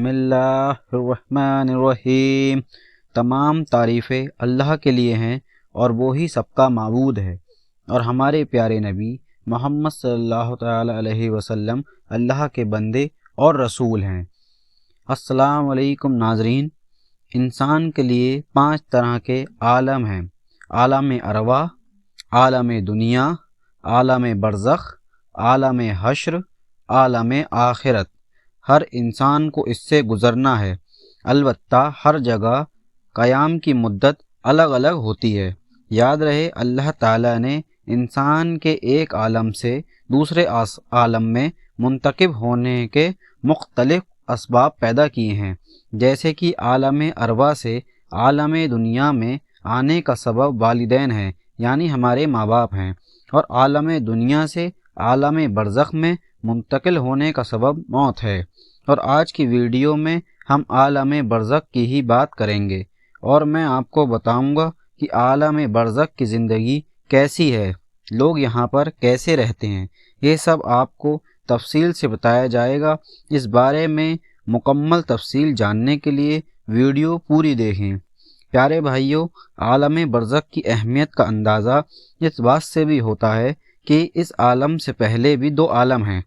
बिस्मिल्लाहिर्रहमानिर्रहीम। तमाम तारीफ़ें अल्लाह के लिए हैं और वो ही सबका माबूद है, और हमारे प्यारे नबी मोहम्मद सल्लल्लाहु तआला अलैहि वसल्लम अल्लाह के बंदे और रसूल हैं। अस्सलाम वालेकुम नाज़रीन। इंसान के लिए 5 तरह के आलम हैं: आलम अरवा, आलम दुनिया, आलम बरज़ख, आलम हश्र, आलम आखिरत। हर इंसान को इससे गुज़रना है, अलबत्ता हर जगह क़याम की मुद्दत अलग अलग होती है। याद रहे, अल्लाह ताला ने इंसान के एक आलम से दूसरे आलम में मुंतकिब होने के मुख्तलिफ असबाब पैदा किए हैं, जैसे कि आलम अरवा से आलम दुनिया में आने का सबब वालिदैन हैं, यानी हमारे माँ बाप हैं, और आलम दुनिया से आलम बरज़ख में मुंतकिल होने का सबब मौत है। और आज की वीडियो में हम आलम बरज़ख की ही बात करेंगे, और मैं आपको बताऊंगा कि आलम बरज़ख की ज़िंदगी कैसी है, लोग यहाँ पर कैसे रहते हैं। ये सब आपको तफसील से बताया जाएगा। इस बारे में मुकम्मल तफसील जानने के लिए वीडियो पूरी देखें। प्यारे भाइयों, आलम बरज़ख की अहमियत का अंदाज़ा इस बात से भी होता है कि इस आलम से पहले भी 2 आलम हैं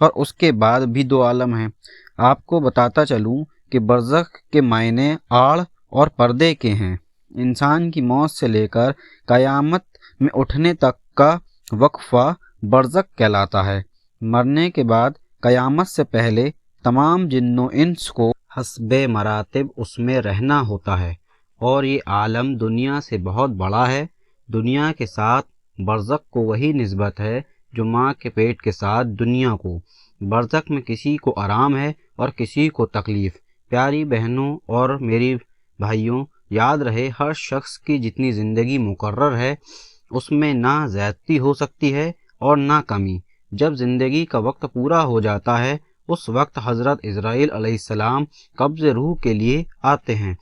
और उसके बाद भी 2 आलम हैं। आपको बताता चलूँ कि बरज़ख के मायने आड़ और पर्दे के हैं। इंसान की मौत से लेकर क़यामत में उठने तक का वक्फ़ा बरज़ख कहलाता है। मरने के बाद क़यामत से पहले तमाम जिन्नो इंस को हस्बे मरातिब उसमें रहना होता है, और ये आलम दुनिया से बहुत बड़ा है। दुनिया के साथ बरज़ख को वही निस्बत है जो माँ के पेट के साथ दुनिया को। बरज़ख में किसी को आराम है और किसी को तकलीफ़। प्यारी बहनों और मेरी भाइयों, याद रहे, हर शख्स की जितनी ज़िंदगी मुकर्रर है उसमें ना ज़्यादती हो सकती है और ना कमी। जब ज़िंदगी का वक्त पूरा हो जाता है उस वक्त हज़रत इज़राइल अलैहिस्सलाम कब्ज़ रूह के लिए आते हैं।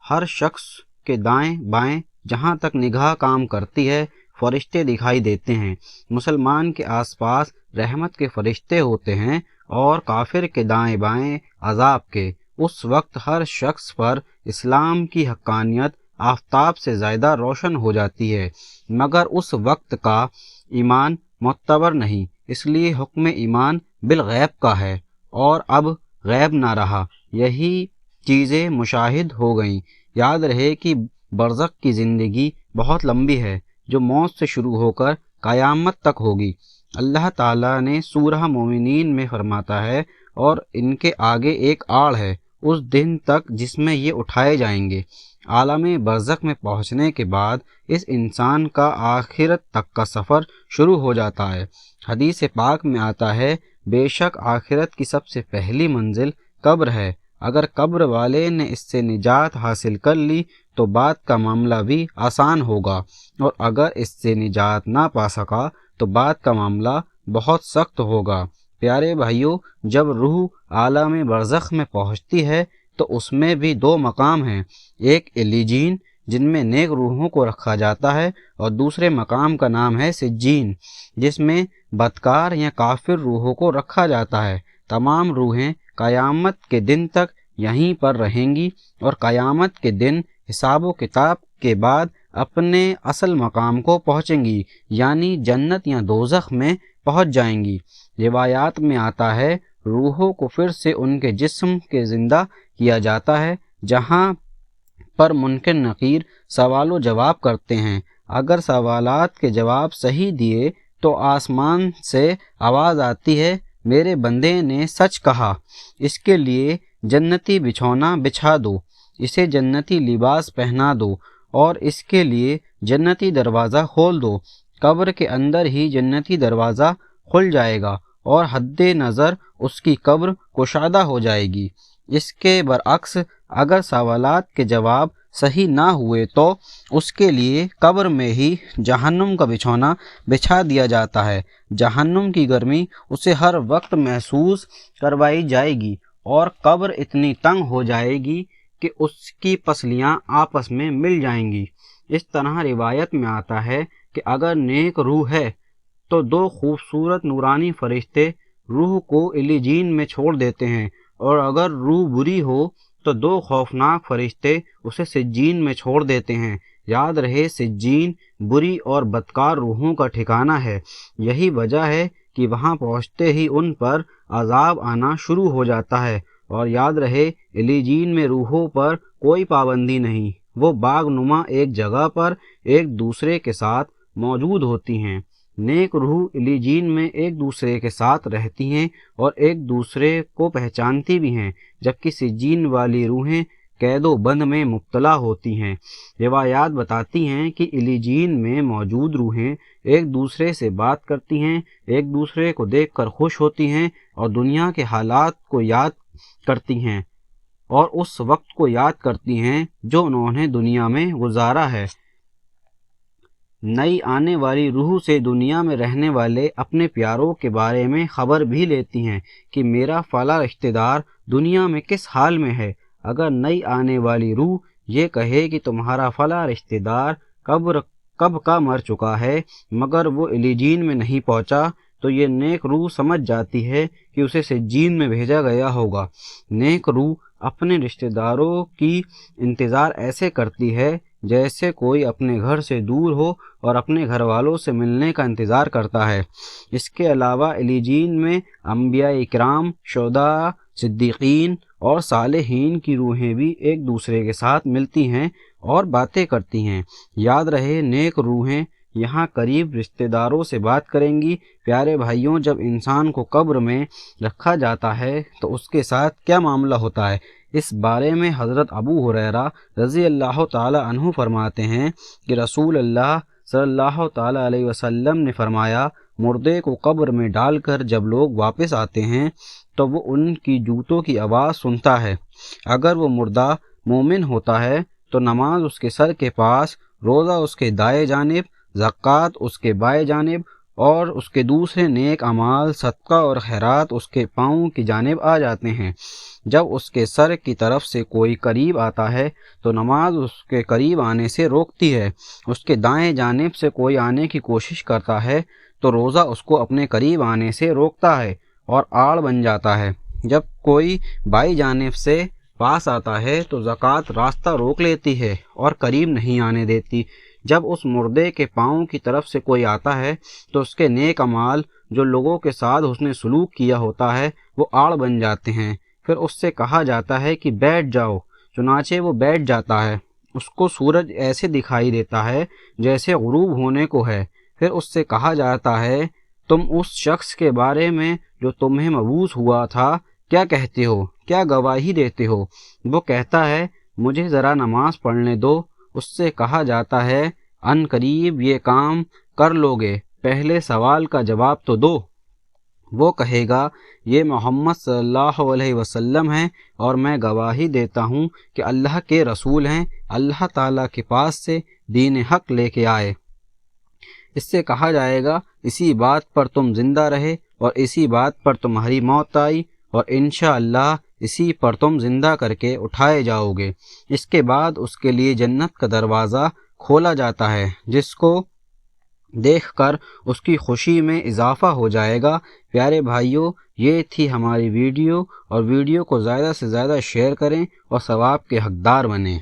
हर शख्स के दाएं बाएं जहाँ तक निगाह काम करती है फरिश्ते दिखाई देते हैं। मुसलमान के आसपास रहमत के फरिश्ते होते हैं और काफिर के दाएं बाएं अजाब के। उस वक्त हर शख्स पर इस्लाम की हक्कानियत आफताब से ज़्यादा रोशन हो जाती है, मगर उस वक्त का ईमान मुतबर नहीं, इसलिए हुक्म ईमान बिल गैब का है और अब गैब ना रहा। यही चीज़ें मुशाहिद हो गईं। याद रहे कि बरज़ख की ज़िंदगी बहुत लंबी है, जो मौत से शुरू होकर क़यामत तक होगी। अल्लाह ताला ने सूरह मोमिनीन में फरमाता है, और इनके आगे एक आड़ है उस दिन तक जिसमें ये उठाए जाएंगे। आलम बरज़ख में पहुँचने के बाद इस इंसान का आखिरत तक का सफ़र शुरू हो जाता है। हदीस पाक में आता है, बेशक आखिरत की सबसे पहली मंजिल कब्र है। अगर कब्र वाले ने इससे निजात हासिल कर ली तो बाद का मामला भी आसान होगा, और अगर इससे निजात ना पा सका तो बाद का मामला बहुत सख्त होगा। प्यारे भाइयों, जब रूह आलम बरज़ख में पहुँचती है तो उसमें भी 2 मकाम हैं। एक इल्लीजीन जिनमें नेक रूहों को रखा जाता है, और दूसरे मकाम का नाम है सिज्जीन जिसमें बदकार या काफिर रूहों को रखा जाता है। तमाम रूहें क़यामत के दिन तक यहीं पर रहेंगी और क़यामत के दिन हिसाब व किताब के बाद अपने असल मकाम को पहुँचेंगी, यानी जन्नत या दोज़ख में पहुँच जाएंगी। रिवायात में आता है, रूहों को फिर से उनके जिस्म के ज़िंदा किया जाता है, जहाँ पर मुनकर नकीर सवाल व जवाब करते हैं। अगर सवालात के जवाब सही दिए तो आसमान से आवाज़ आती है, मेरे बंदे ने सच कहा, इसके लिए जन्नती बिछौना बिछा दो, इसे जन्नती लिबास पहना दो और इसके लिए जन्नती दरवाज़ा खोल दो। कब्र के अंदर ही जन्नती दरवाज़ा खुल जाएगा और हद्दे नज़र उसकी कब्र कुशादा हो जाएगी। इसके बरअक्स अगर सवालात के जवाब सही ना हुए तो उसके लिए कब्र में ही जहन्नुम का बिछौना बिछा दिया जाता है। जहन्नुम की गर्मी उसे हर वक्त महसूस करवाई जाएगी और कब्र इतनी तंग हो जाएगी कि उसकी पसलियां आपस में मिल जाएंगी। इस तरह रिवायत में आता है कि अगर नेक रूह है तो 2 खूबसूरत नूरानी फरिश्ते रूह को इलीजीन में छोड़ देते हैं اور اگر روح بری ہو تو 2 خوفناک فرشتے اسے سجین میں چھوڑ دیتے ہیں۔ یاد رہے سجین بری اور بدکار روحوں کا ٹھکانہ ہے۔ یہی وجہ ہے کہ وہاں پہنچتے ہی ان پر عذاب آنا شروع ہو جاتا ہے۔ اور یاد رہے علیجین میں روحوں پر کوئی پابندی نہیں، وہ باغ نما ایک جگہ پر ایک دوسرے کے ساتھ موجود ہوتی ہیں۔ نیک روح علیجین میں ایک دوسرے کے ساتھ رہتی ہیں اور ایک دوسرے کو پہچانتی بھی ہیں، جبکہ سجین والی روحیں قید و بند میں مبتلا ہوتی ہیں۔ روایات بتاتی ہیں کہ علیجین میں موجود روحیں ایک دوسرے سے بات کرتی ہیں، ایک دوسرے کو دیکھ کر خوش ہوتی ہیں اور دنیا کے حالات کو یاد کرتی ہیں اور اس وقت کو یاد کرتی ہیں جو انہوں نے دنیا میں گزارا ہے۔ نئی آنے والی روح سے دنیا میں رہنے والے اپنے پیاروں کے بارے میں خبر بھی لیتی ہیں کہ میرا فلاں رشتہ دار دنیا میں کس حال میں ہے۔ اگر نئی آنے والی روح یہ کہے کہ تمہارا فلاں رشتہ دار کب کا مر چکا ہے مگر وہ علیجین میں نہیں پہنچا، تو یہ نیک روح سمجھ جاتی ہے کہ اسے سجین میں بھیجا گیا ہوگا۔ نیک روح اپنے رشتہ داروں کی انتظار ایسے کرتی ہے جیسے کوئی اپنے گھر سے دور ہو اور اپنے گھر والوں سے ملنے کا انتظار کرتا ہے۔ اس کے علاوہ علیجین میں انبیاء اکرام، شہداء، صدیقین اور صالحین کی روحیں بھی ایک دوسرے کے ساتھ ملتی ہیں اور باتیں کرتی ہیں۔ یاد رہے نیک روحیں یہاں قریب رشتہ داروں سے بات کریں گی۔ پیارے بھائیوں، جب انسان کو قبر میں رکھا جاتا ہے تو اس کے ساتھ کیا معاملہ ہوتا ہے، اس بارے میں حضرت ابو ہریرہ رضی اللہ تعالی عنہ فرماتے ہیں کہ رسول اللہ صلی اللہ تعالی علیہ وسلم نے فرمایا، مردے کو قبر میں ڈال کر جب لوگ واپس آتے ہیں تو وہ ان کی جوتوں کی آواز سنتا ہے۔ اگر وہ مردہ مومن ہوتا ہے تو نماز اس کے سر کے پاس، روزہ اس کے دائیں جانب، زکوٰۃ اس کے بائیں جانب اور اس کے دوسرے نیک اعمال، صدقہ اور خیرات اس کے پاؤں کی جانب آ جاتے ہیں۔ جب اس کے سر کی طرف سے کوئی قریب آتا ہے تو نماز اس کے قریب آنے سے روکتی ہے، اس کے دائیں جانب سے کوئی آنے کی کوشش کرتا ہے تو روزہ اس کو اپنے قریب آنے سے روکتا ہے اور آڑ بن جاتا ہے۔ جب کوئی بائیں جانب سے پاس آتا ہے تو زکوٰۃ راستہ روک لیتی ہے اور قریب نہیں آنے دیتی۔ جب اس مردے کے پاؤں کی طرف سے کوئی آتا ہے تو اس کے نیک اعمال جو لوگوں کے ساتھ اس نے سلوک کیا ہوتا ہے وہ آڑ بن جاتے ہیں۔ پھر اس سے کہا جاتا ہے کہ بیٹھ جاؤ، چنانچہ وہ بیٹھ جاتا ہے۔ اس کو سورج ایسے دکھائی دیتا ہے جیسے غروب ہونے کو ہے۔ پھر اس سے کہا جاتا ہے، تم اس شخص کے بارے میں جو تمہیں مبعوث ہوا تھا کیا کہتے ہو، کیا گواہی دیتے ہو؟ وہ کہتا ہے، مجھے ذرا نماز پڑھنے دو۔ اس سے کہا جاتا ہے، ان قریب یہ کام کر لوگے، پہلے سوال کا جواب تو دو۔ وہ کہے گا، یہ محمد صلی اللہ علیہ وسلم ہیں اور میں گواہی دیتا ہوں کہ اللہ کے رسول ہیں، اللہ تعالیٰ کے پاس سے دین حق لے کے آئے۔ اس سے کہا جائے گا، اسی بات پر تم زندہ رہے اور اسی بات پر تمہاری موت آئی اور انشاءاللہ اسی پر تم زندہ کر کے اٹھائے جاؤ گے۔ اس کے بعد اس کے لیے جنت کا دروازہ کھولا جاتا ہے جس کو دیکھ کر اس کی خوشی میں اضافہ ہو جائے گا۔ پیارے بھائیوں، یہ تھی ہماری ویڈیو، اور ویڈیو کو زیادہ سے زیادہ شیئر کریں اور ثواب کے حقدار بنیں۔